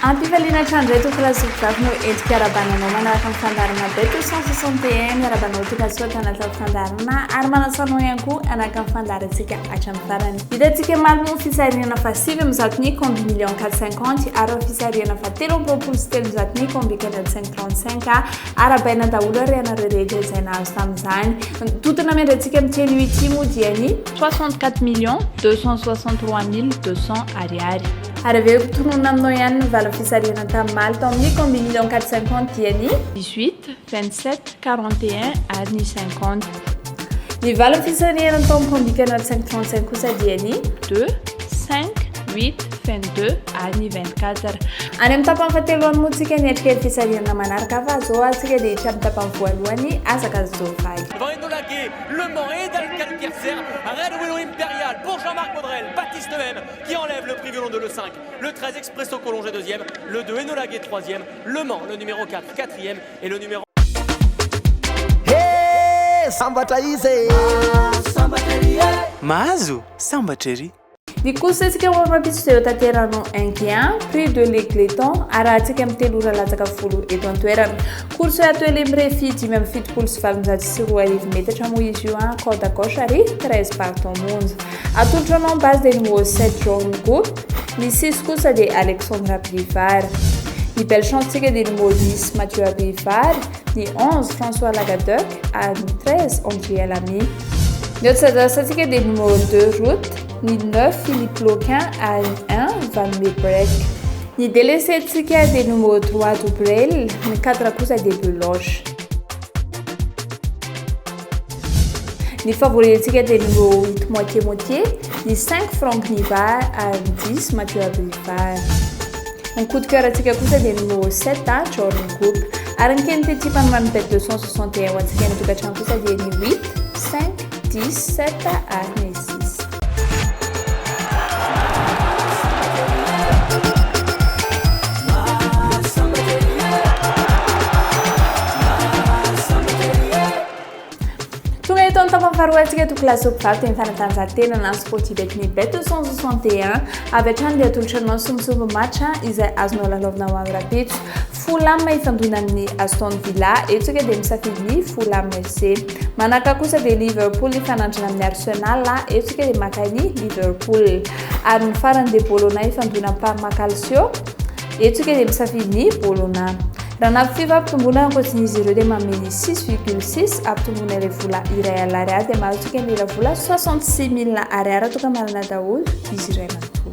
Ampifaliana trandray tokolasovavy no endrika arabananao manaraka amin'ny fandarana be 261 miarabanao tokasoa tanatao fandarana ary manasanao ihany koa anaraka amin'ny fandarantsika hatramin'ny farany. Hitantsika maro moa fisarihana fa 7 combi million 450 ary fisarihana fa 3 combi 535 arabaina daholo ary anareo rehetra izay nahazo tamin'izany. Totona mendratsika miteny ity moa dia ny 64 263 200 ariary. Ary aveo tonoina aminao ihany ny vala fisarihana tamin'ny maly tao amin'ny combi million 450 dia ny 18 27 41 ary ny 50. Ny vala fisarihana tao amin'ny combi 535 kosa dia ny 2 5 8 22 ary ny 24. Any amin'ny tapany fahateloany moa tsika ny endrika fisarihana manaraka fa zao atsika dia hitra amin'ny tapany voalohany azaka Zovaly. Le Mans et d'Alcalcercer, Red Willow Impérial pour Jean-Marc Baudrel, Baptiste M qui enlève le prix violon de le 5, le 13 Expresso Collongé 2e, le 2 Enola Gay 3e, le Mans le numéro 4 4e et le numéro Mahazo sambatrery. Ny kosa tsika mamapitso izay tanteranao inquian prix de l'Égleton arahantsika amin'ny telo ora latsaka folo eto an-toerana. Course atao lembre fity amin'ny fitopolo sy valonjato sy roa arivo metatra moa izy io corde à gauche ary 13 partons monja. Atolotranao base dia numéro 7 John Goup, ny 6 kosa dia Alexandra Brivard. Ny belle chance tsika dia numéro 10 Mathieu Brivard, ny 11 François Lagadec ary ny 13 Andrea Lamy. Ny autres dia numéro 2 Route, ny 9 Philippe Loquin ary 1 Van Meebrek. Ny délaissé tsika dia numéro 3 Dubrel, ny 4 kosa dia Beloche. Ny favori tsika dia numéro 8 Moitié-Moitié, ny 5 Franck Nivard ary 10 Mathieu Brivard. Ny coup de cœur tsika kosa dia numéro 7 Jordan Group. Ary ny kenity tipany manobet 261 ho antsika ny tokatrano kosa dia ny 8 5 10 7 ary ny 6. Faharoantsika tokolasovavy teny fanatanjahantena na sportif betny bet 261 avy hatrany dia atolotranao somosomo match izay azonao lalaovinao amin'ny rapitso. Fulham ifandona amin'ny Aston Villa etsika dia misafidy ny Fulham FC. Manaraka kosa dia Liverpool ifanandrana amin'ny Arsenal etsika dia maka ny Liverpool. Ary ny farany dia Bologna ifandona amin'ny Parma Calcio etsika dia misafidy ny Bologna. Raha nafifiva ampitombona ankoatsin'izy ireo dia mameny 6,6 ampitombona ilay vola iray alariary dia mahazotsika ilay vola 66 000 ariary toka marina daholo izy iray manontolo.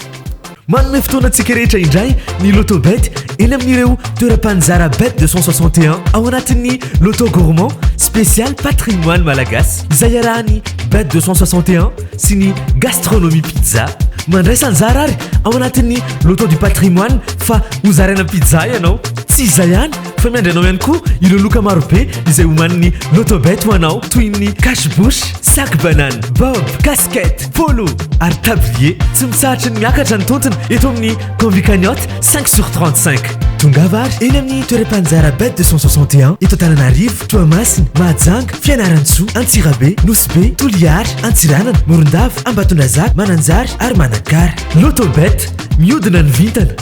Manome fotoanantsika rehetra indray ny Lotobet eny amin'ireo toeram-panjara bet 261 ao anatin'ny Loto Gourmand spécial patrimoine malagasy izay iarahany bet 261 sy ny gastronomie pizza. Mandray sanjara ary ao anatin'ny Loto du patrimoine fa hozaraina pizza ianao. Tsy izay ihany fa miandranao ihany koa ireo loka marobe izay homaniny Lotobet ho anao toy ny cache-bouche, sac banane, bob, casquette, polo ary tablier. Tsy mitsahatry ny miakatra ny tontona eto amin'ny combi cagnotte 5/35. Tongava ary eny amin'ny toeram-panjara bet 261 eto Antananarivo, Toamasina, Mahajanga, Fianarantsoa, Antsirabe, Nosbe, Toliary, Antsiranana, Morondava, Ambatondrazaka, Mananjary ary Manakara. Lotobet mihodina ny vintana.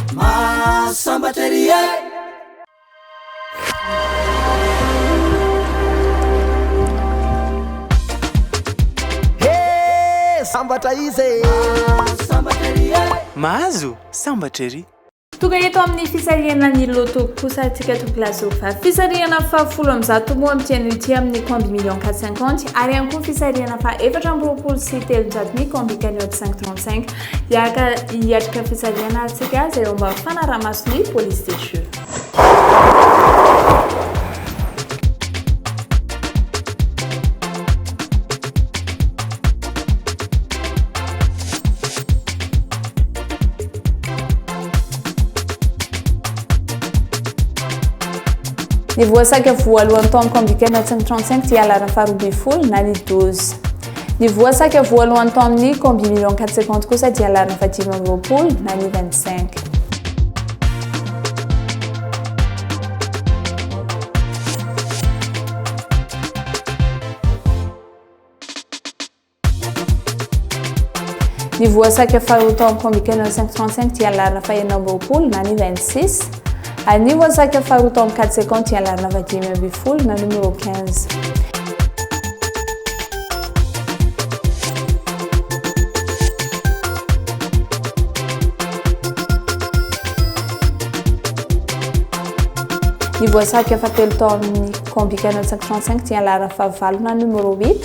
Mahazo sambatrery. Tonga eto amin'ny fisarihana ny loto kosa atsika tokolasovavy. Fisarihana fa 10 moa amin'ny ity amin'ny combi million 450 ary ihany koa fisarihana fa 4 sy 300 combi cagnotte 535 hiatrika fisarihana atsika izay eo mba fanaraha-masony police station. Ny voasaka voalohany tao amin'ny combi cagnotte 535 dia alarany faharoa folo na ny 12. Ny voasaka voalohany tao amin'ny combi million 450 kosa dia alarany faha-20 na ny 25. Ny voasaka faharoa tao amin'ny combikena 535 dia alarina fahenina amby roapolo na ny 26. Ary ny voasaka faharoa tao amin'ny 450 dia alarina vadimy amby folo na numéro 15. Ny voasaka fahatelo tao amin'ny combikena 535 dia alarina fahavalo na numéro 8.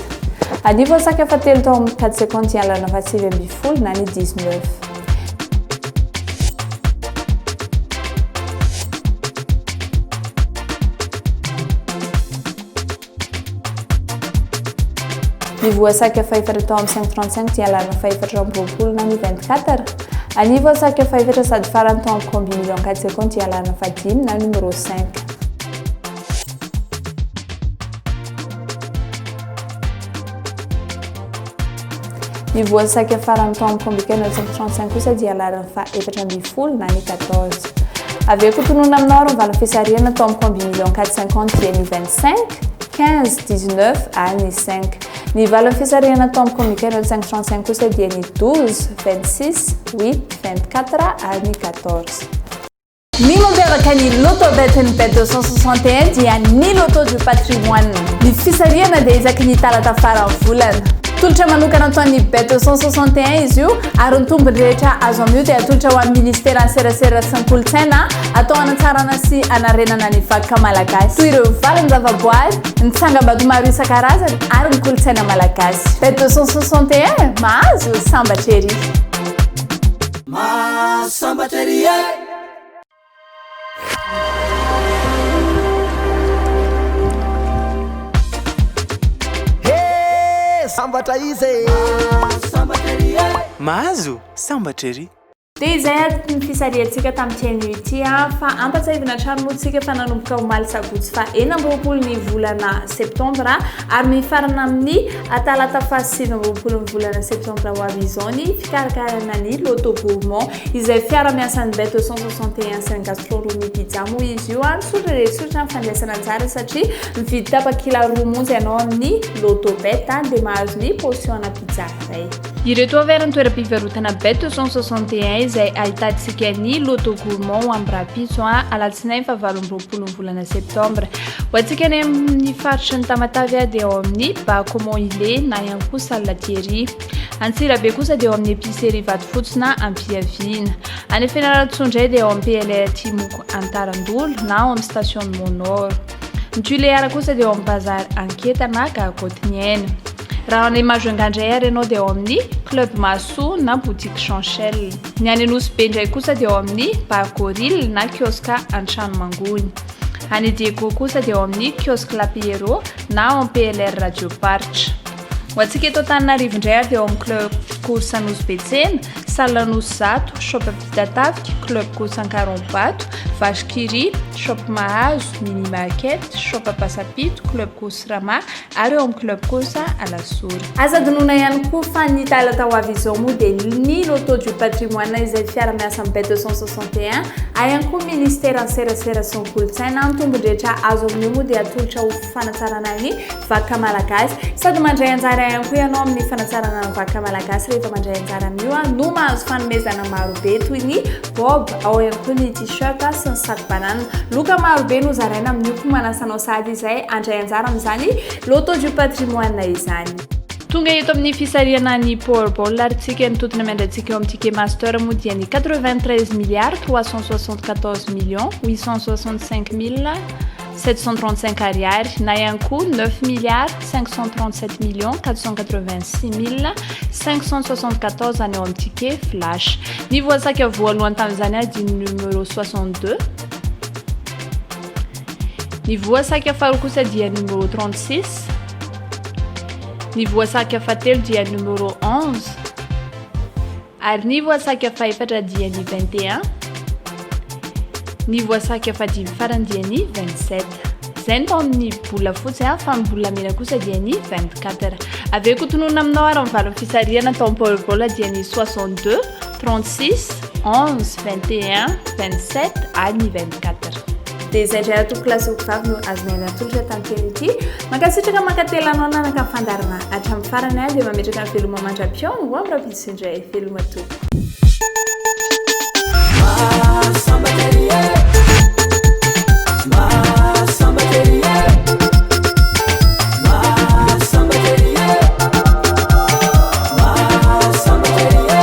Ny voasaka fahatelo tao amin'ny 450 dia alarina fahatsivy amby folo na ny 19. Ny voasaka fahaefatra tao amin'ny 535 dia alarina fahaefatra amby roapolo na ny 24. Ny voasaka fahaefatra sady farany tao amin'ny combi million 450 dia alarina fahadimy na numéro 5. Ny voasaka farany tao amin'ny combikena 535 kosa dia alarina fahaefatra amby folo na ny 14. Avy eo kotonona aminao rô valiny fisarihana tao amin'ny combi million 450 dia ny 25, 15, 19 ary ny 5. Ny valiny fisarihana tao amin'ny combikena 535 kosa dia ny 12, 26, 8, 24 ary ny 14. Ny mampiavaka ny loto bet ny bet 261 dia ny loto du patrimoine. Ny fisarihana dia isaky ny talata farany volana. Tolotra manokana ataon'ny bet 261 izy io ary ny tombony rehetra azo amin'io dia atolotra ho amin'ny ministera ny serasera sy ny kolontsaina atao anatsarana sy anarenana ny vakoka malagasy toy ireo valiny zavaboary, ny tsangam-bato maro isan-karazany ary ny kolontsaina malagasy. Bet 261 mahazo sambatra ery. Sambatra ery sambatra izy sambatra ery mahazo sambatra ery. Dia izay ny fisarihantsika tamin'ity ity fa ampatsahivana tranomontsika fa nanomboka ho maly sabotsy fa enina amby roapolo ny volana septambra ary mifarana amin'ny talata fahasivy amby roapolo ny volana septambra ho avy izao ny fikarakarana ny loto gourmand izay fiara-miasan'ny bet 261 sy ny gastronomie pizza moa izy io sotra rehetra ny fandraisana tsara satria mividy tapakila roa monja ianao amin'ny loto bet dia mahazo ny portion-na pizza iray. Ireto avy ary ny toeram-pivarotana bet 261 izay ahitantsika ny loto gourmand ho amin'ny rapitso alatsinainy fa 7 amby roapolo ny volana septambra. Ho antsika any amin'ny faritry ny Tamatavy dia ao amin'ny Bakomon Ile na ihany koa Salatieri. Antsirabe kosa dia ao amin'ny épicerie Vatofotsy na Ampiaviana. Any Fianarantsoa dia ao amin'ny PLR Timoko Antarandolo na ao amin'ny station de Monor. Ny Tuléara kosa dia ao amin'ny Bazar Anketa na Gagotinienne. Raha any Majunga ary ianao dia ao amin'ny Club Massou na Boutique Chanchel. Ny any Anosy indray kosa dia ao amin'ny Parcoril na Kioska Antrano Mangony. Any Diego kosa dia ao amin'ny Kiosque La Piero na ao amin'ny PLR Radio Parch. Ho antsika eto Antananarivo indray dia ao amin'ny Club Course Anosy Betsena, Salle Anosy Zato, Shop Pitatavika, Club Course Ankarom-Bato, Vache qui rit, Shop Mahazo, Mini Market, Shop Pasapito, Club Course Rama ary ao amin'ny Club Course Alasory. Azadinona ihany koa fa ny talata ho avy izao moa dia ny loto du patrimoine izay fiara-miasa amin'ny bet 261 ary ihany koa ministera ny serasera sy ny kolontsaina ny tombony rehetra azo amin'io moa dia atolotra ho fanatsarana ny vakoka malagasy sady mandray anjara ihany koa ianao amin'ny fanatsarana ny vakoka malagasy rehefa mandray anjara amin'io no mahazo fanomezana marobe toy ny bob ao ihany koa ny t-shirt sy ny sac banane loka marobe no zaraina amin'io koa manasanao sady izay andray anjara amin'izany loto du patrimoine izany. Tonga eto amin'ny fisarihana ny Powerball ary tsika ny totona miandratsika eo amin'ny ticket master moa dia ny 93 milliards 374 millions 865 735 ariary na ihany koa 9 milliards 537 millions 486 574 any ao amin'ny ticket flash. Ny voasaka voalohany tamin'izany dia numéro 62. Ny voasaka faharoa kosa dia numéro 36. Ny voasaka fahatelo dia numéro 11 ary ny voasaka fahaefatra dia ny 21. Ny voasaka fahadimy farany dia ny 27. Zay ny tao amin'ny bola fotsy fa ny bola mena kosa dia ny 24. Avy eo kotonona aminao ary amin'ny valiny fisarihana tao amin'ny Powerball dia ny 62, 36, 11, 21, 27 ary ny 24. dia izay indray atoko lasoko vavy no azonay atolotra tantely ity mankasitraka mankatelanao nanaka fandarana hatramin'ny farany dia mametraka ny veloma mandra-piao no am'rapitso indray veloma toko